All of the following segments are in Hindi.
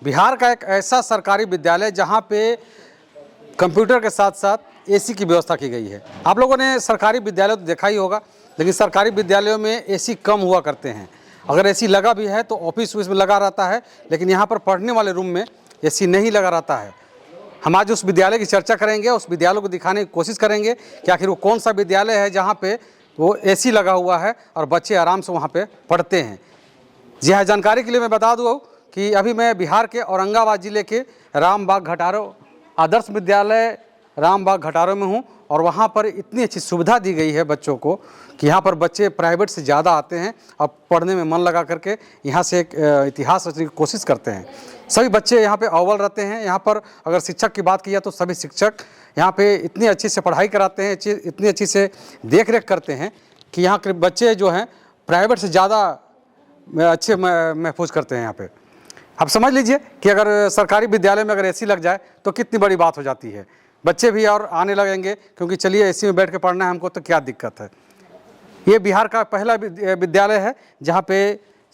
बिहार का एक ऐसा सरकारी विद्यालय जहां पे कंप्यूटर के साथ साथ एसी की व्यवस्था की गई है। आप लोगों ने सरकारी विद्यालय तो देखा ही होगा, लेकिन सरकारी विद्यालयों में एसी कम हुआ करते हैं। अगर एसी लगा भी है तो ऑफिस में लगा रहता है, लेकिन यहाँ पर पढ़ने वाले रूम में एसी नहीं लगा रहता है। हम आज उस विद्यालय की चर्चा करेंगे, उस विद्यालय को दिखाने की कोशिश करेंगे कि आखिर वो कौन सा विद्यालय है जहाँ पे वो एसी लगा हुआ है और बच्चे आराम से वहाँ पे पढ़ते हैं। जी हाँ, जानकारी के लिए मैं बता दूँ कि अभी मैं बिहार के औरंगाबाद ज़िले के रामबाग घटारो आदर्श विद्यालय रामबाग घटारो में हूँ और वहाँ पर इतनी अच्छी सुविधा दी गई है बच्चों को कि यहाँ पर बच्चे प्राइवेट से ज़्यादा आते हैं और पढ़ने में मन लगा करके यहाँ से एक इतिहास रचने की कोशिश करते हैं। सभी बच्चे यहाँ पे अव्वल रहते हैं। यहाँ पर अगर शिक्षक की बात की जाए तो सभी शिक्षक यहाँ पे इतनी अच्छी से पढ़ाई कराते हैं, इतनी अच्छी से देख रेख करते हैं कि यहाँ के बच्चे जो हैं प्राइवेट से ज़्यादा अच्छे महफूज करते हैं। यहाँ पे आप समझ लीजिए कि अगर सरकारी विद्यालय में अगर एसी लग जाए तो कितनी बड़ी बात हो जाती है। बच्चे भी और आने लगेंगे क्योंकि चलिए एसी में बैठ के पढ़ना है हमको, तो क्या दिक्कत है। ये बिहार का पहला विद्यालय है जहाँ पे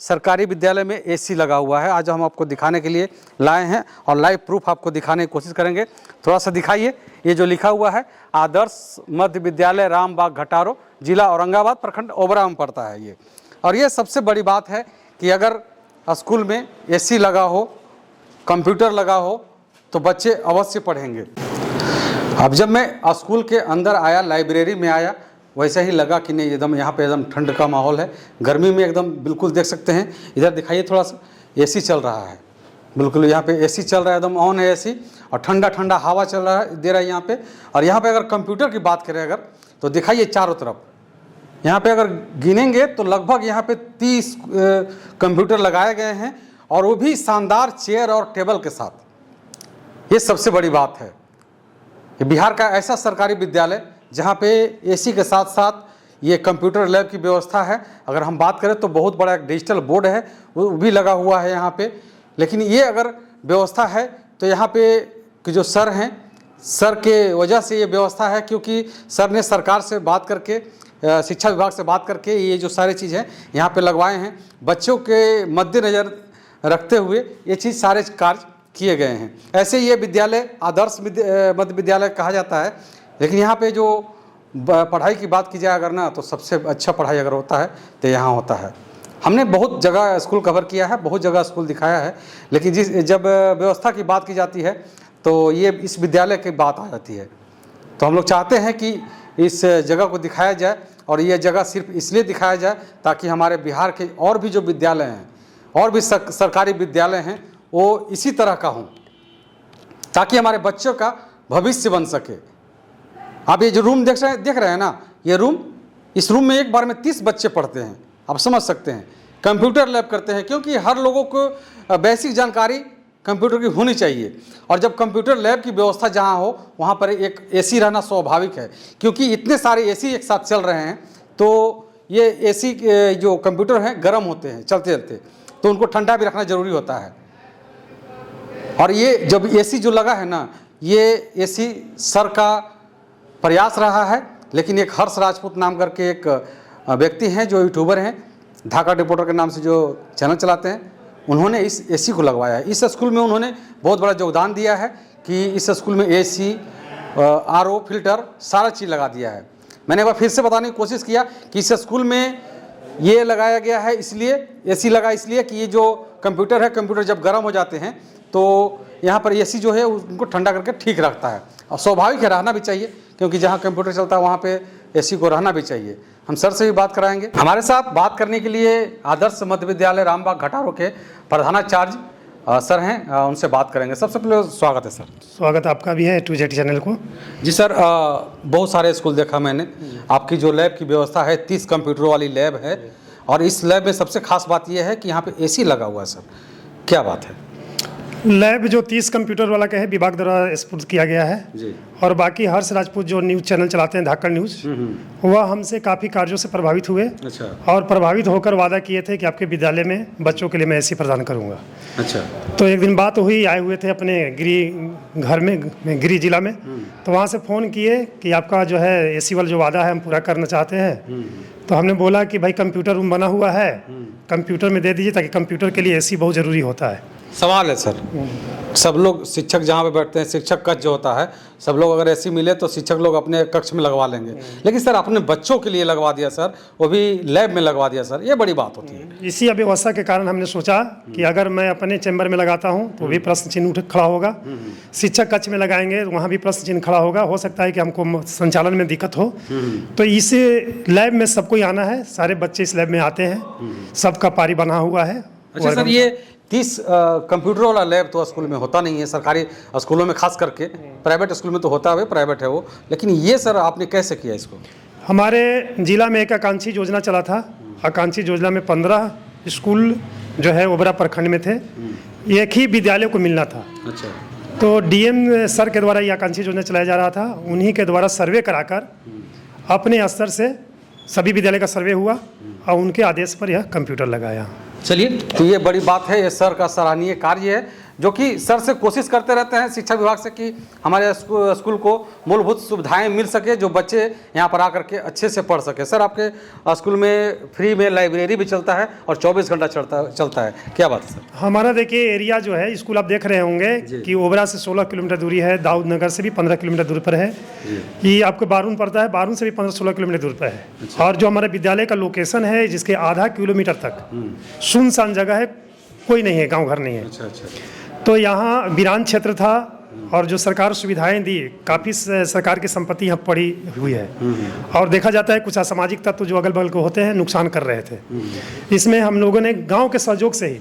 सरकारी विद्यालय में एसी लगा हुआ है। आज हम आपको दिखाने के लिए लाए हैं और लाइव प्रूफ आपको दिखाने की कोशिश करेंगे। थोड़ा सा दिखाइए, ये जो लिखा हुआ है आदर्श मध्य विद्यालय रामबाग घटारो, जिला औरंगाबाद, प्रखंड ओबरा में पड़ता है ये। और ये सबसे बड़ी बात है कि अगर स्कूल में एसी लगा हो, कंप्यूटर लगा हो, तो बच्चे अवश्य पढ़ेंगे। अब जब मैं स्कूल के अंदर आया, लाइब्रेरी में आया, वैसे ही लगा कि नहीं, एकदम यहाँ पे एकदम ठंड का माहौल है। गर्मी में एकदम बिल्कुल देख सकते हैं, इधर दिखाइए थोड़ा सा, एसी चल रहा है, बिल्कुल यहाँ पे एसी चल रहा है, एकदम ऑन है एसी और ठंडा ठंडा हवा चल रहा है, दे रहा है यहाँ पे। और यहाँ पे अगर कंप्यूटर की बात करें अगर, तो दिखाइए चारों तरफ, यहाँ पे अगर गिनेंगे तो लगभग यहाँ पे 30 कंप्यूटर लगाए गए हैं और वो भी शानदार चेयर और टेबल के साथ। ये सबसे बड़ी बात है। ये बिहार का ऐसा सरकारी विद्यालय जहाँ पे एसी के साथ साथ ये कंप्यूटर लैब की व्यवस्था है। अगर हम बात करें तो बहुत बड़ा एक डिजिटल बोर्ड है, वो भी लगा हुआ है यहाँ पे। लेकिन ये अगर व्यवस्था है तो यहाँ पे कि जो सर हैं, सर के वजह से ये व्यवस्था है, क्योंकि सर ने सरकार से बात करके, शिक्षा विभाग से बात करके ये जो सारी चीज़ हैं यहाँ पे लगवाए हैं। बच्चों के मद्देनज़र रखते हुए ये चीज़ सारे कार्य किए गए हैं। ऐसे ये विद्यालय आदर्श मध्य विद्यालय कहा जाता है। लेकिन यहाँ पे जो पढ़ाई की बात की जाए अगर ना, तो सबसे अच्छा पढ़ाई अगर होता है तो यहाँ होता है। हमने बहुत जगह स्कूल कवर किया है, बहुत जगह स्कूल दिखाया है, लेकिन जब व्यवस्था की बात की जाती है तो ये इस विद्यालय की बात आ जाती है। तो हम लोग चाहते हैं कि इस जगह को दिखाया जाए और ये जगह सिर्फ इसलिए दिखाया जाए ताकि हमारे बिहार के और भी जो विद्यालय हैं, और भी सरकारी विद्यालय हैं, वो इसी तरह का हों, ताकि हमारे बच्चों का भविष्य बन सके। आप ये जो रूम देख रहे हैं ना, ये रूम, इस रूम में एक बार में 30 बच्चे पढ़ते हैं। आप समझ सकते हैं। कंप्यूटर लैब करते हैं, क्योंकि हर लोगों को बेसिक जानकारी कंप्यूटर की होनी चाहिए। और जब कंप्यूटर लैब की व्यवस्था जहाँ हो, वहाँ पर एक एसी रहना स्वाभाविक है, क्योंकि इतने सारे एसी एक साथ चल रहे हैं तो ये एसी जो कंप्यूटर हैं गर्म होते हैं चलते चलते, तो उनको ठंडा भी रखना ज़रूरी होता है। और ये जब एसी जो लगा है ना, ये एसी सर का प्रयास रहा है। लेकिन एक हर्ष राजपूत नाम करके एक व्यक्ति हैं जो यूट्यूबर हैं, ढाका रिपोर्टर के नाम से जो चैनल चलाते हैं, उन्होंने इस एसी को लगवाया है। इस स्कूल में उन्होंने बहुत बड़ा योगदान दिया है कि इस स्कूल में एसी, आरओ, फिल्टर सारा चीज़ लगा दिया है। मैंने एक बार फिर से बताने की कोशिश किया कि इस स्कूल में ये लगाया गया है इसलिए, एसी लगा इसलिए कि ये जो कंप्यूटर है, कंप्यूटर जब गर्म हो जाते हैं तो यहाँ पर एसी जो है उनको ठंडा करके ठीक रखता है। और स्वाभाविक है, रहना भी चाहिए, क्योंकि जहाँ कंप्यूटर चलता है वहाँ पे एसी को रहना भी चाहिए। हम सर से भी बात कराएंगे। हमारे साथ बात करने के लिए आदर्श मध्य विद्यालय रामबाग घटारो के प्रधानाचार्य सर हैं, उनसे बात करेंगे। सबसे पहले स्वागत है सर। स्वागत आपका भी है टू जेड चैनल को। जी सर, बहुत सारे स्कूल देखा मैंने, आपकी जो लैब की व्यवस्था है 30 कंप्यूटरों वाली लैब है, और इस लैब में सबसे खास बात यह है कि यहाँ पे एसी लगा हुआ है। सर क्या बात है? लैब जो 30 कंप्यूटर वाला का है, विभाग द्वारा स्पुर्द किया गया है जी। और बाकी हर्ष राजपूत जो न्यूज़ चैनल चलाते हैं, धाकड़ न्यूज़, वह हमसे काफ़ी कार्यों से प्रभावित हुए। अच्छा। और प्रभावित होकर वादा किए थे कि आपके विद्यालय में बच्चों के लिए मैं एसी प्रदान करूंगा। अच्छा। तो एक दिन बात हुई, आए हुए थे अपने घर में, गिरी जिला में, तो वहाँ से फ़ोन किए कि आपका जो है एसी वाला जो वादा है हम पूरा करना चाहते हैं। तो हमने बोला कि भाई कंप्यूटर रूम बना हुआ है, कंप्यूटर में दे दीजिए, ताकि कंप्यूटर के लिए एसी बहुत ज़रूरी होता है। सवाल है सर, सब लोग शिक्षक जहाँ पे बैठते हैं, शिक्षक कक्ष जो होता है, सब लोग अगर ऐसी मिले तो शिक्षक लोग अपने कक्ष में लगवा लेंगे, लेकिन सर अपने बच्चों के लिए लगवा दिया सर, वो भी लैब में लगवा दिया सर, ये बड़ी बात होती है। इसी अव्यवस्था के कारण हमने सोचा कि अगर मैं अपने चैम्बर में लगाता हूं तो भी प्रश्न चिन्ह उठ खड़ा होगा, शिक्षक कक्ष में लगाएंगे वहां भी प्रश्न चिन्ह खड़ा होगा, हो सकता है कि हमको संचालन में दिक्कत हो। तो इस लैब में सबको ही आना है, सारे बच्चे इस लैब में आते हैं, सबका पारी बना हुआ है। अच्छा सर, ये 30 कंप्यूटर वाला लैब तो स्कूल में होता नहीं है, सरकारी स्कूलों में खास करके, प्राइवेट स्कूल में तो होता है, प्राइवेट है वो, लेकिन ये सर आपने कैसे किया इसको? हमारे जिला में एक आकांक्षी योजना चला था, आकांक्षी योजना में 15 स्कूल जो है ओबरा प्रखंड में थे, एक ही विद्यालय को मिलना था। अच्छा, तो डीएम सर के द्वारा ये आकांक्षी योजना चलाया जा रहा था, उन्हीं के द्वारा सर्वे कराकर अपने स्तर से सभी विद्यालय का सर्वे हुआ और उनके आदेश पर यह कंप्यूटर लगाया। चलिए, तो ये बड़ी बात है, ये सर का सराहनीय कार्य है, जो कि सर से कोशिश करते रहते हैं शिक्षा विभाग से कि हमारे स्कूल को मूलभूत सुविधाएं मिल सके, जो बच्चे यहाँ पर आकर के अच्छे से पढ़ सके। सर आपके स्कूल में फ्री में लाइब्रेरी भी चलता है और 24 घंटा चलता है, क्या बात है सर? हमारा देखिए एरिया जो है, स्कूल आप देख रहे होंगे कि ओबरा से 16 किलोमीटर दूरी है, दाऊद नगर से भी 15 किलोमीटर दूर पर है, ये आपको बारून पड़ता है, बारून से भी 15-16 किलोमीटर दूर पर है। अच्छा। और जो हमारे विद्यालय का लोकेशन है, जिसके आधा किलोमीटर तक सुनसान जगह है, कोई नहीं है, गाँव घर नहीं है। अच्छा अच्छा, तो यहाँ वीरान क्षेत्र था और जो सरकार सुविधाएं दी, काफ़ी सरकार की संपत्ति यहाँ पड़ी हुई है और देखा जाता है कुछ असामाजिक तत्व जो अगल बगल को होते हैं नुकसान कर रहे थे। इसमें हम लोगों ने गांव के सहयोग से ही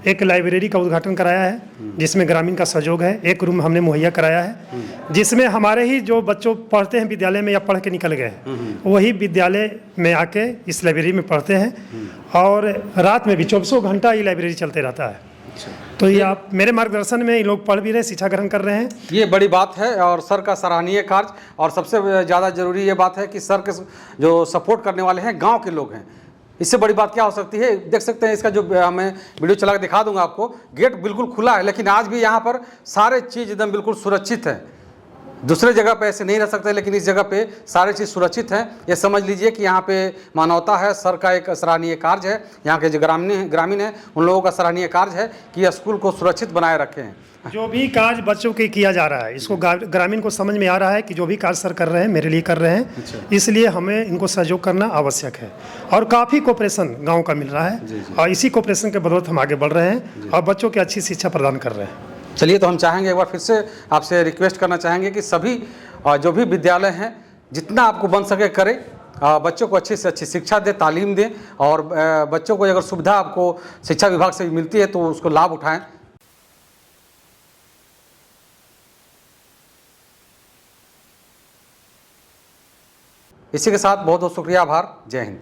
एक लाइब्रेरी का उद्घाटन कराया है, जिसमें ग्रामीण का सहयोग है, एक रूम हमने मुहैया कराया है, जिसमें हमारे ही जो बच्चों पढ़ते हैं विद्यालय में या पढ़ के निकल गए हैं, वही विद्यालय में आके इस लाइब्रेरी में पढ़ते हैं और रात में भी 24 घंटा ये लाइब्रेरी चलते रहता है। तो ये आप मेरे मार्गदर्शन में ये लोग पढ़ भी रहे, शिक्षा ग्रहण कर रहे हैं। ये बड़ी बात है और सर का सराहनीय कार्य, और सबसे ज़्यादा जरूरी ये बात है कि सर के जो सपोर्ट करने वाले हैं गांव के लोग हैं। इससे बड़ी बात क्या हो सकती है? देख सकते हैं, इसका जो मैं वीडियो चला के दिखा दूंगा आपको, गेट बिल्कुल खुला है, लेकिन आज भी यहाँ पर सारे चीज़ एकदम बिल्कुल सुरक्षित है। दूसरे जगह पे ऐसे नहीं रह सकते, लेकिन इस जगह पे सारी चीज़ सुरक्षित है। ये समझ लीजिए कि यहाँ पे मानवता है, सर का एक सराहनीय कार्य है, यहाँ के जो ग्रामीण हैं उन लोगों का सराहनीय कार्य है कि यह स्कूल को सुरक्षित बनाए रखे हैं। जो भी कार्य बच्चों के किया जा रहा है, इसको ग्रामीण को समझ में आ रहा है कि जो भी कार्य सर कर रहे हैं मेरे लिए कर रहे हैं। अच्छा। इसलिए हमें इनको सहयोग करना आवश्यक है और काफ़ी कोऑपरेशन गाँव का मिल रहा है और इसी कोऑपरेशन के बदौलत हम आगे बढ़ रहे हैं और बच्चों की अच्छी शिक्षा प्रदान कर रहे हैं। चलिए, तो हम चाहेंगे एक बार फिर से आपसे रिक्वेस्ट करना चाहेंगे कि सभी जो भी विद्यालय हैं जितना आपको बन सके करें, बच्चों को अच्छी से अच्छी शिक्षा दें, तालीम दें, और बच्चों को अगर सुविधा आपको शिक्षा विभाग से मिलती है तो उसको लाभ उठाएं। इसी के साथ बहुत बहुत शुक्रिया, आभार, जय हिंद।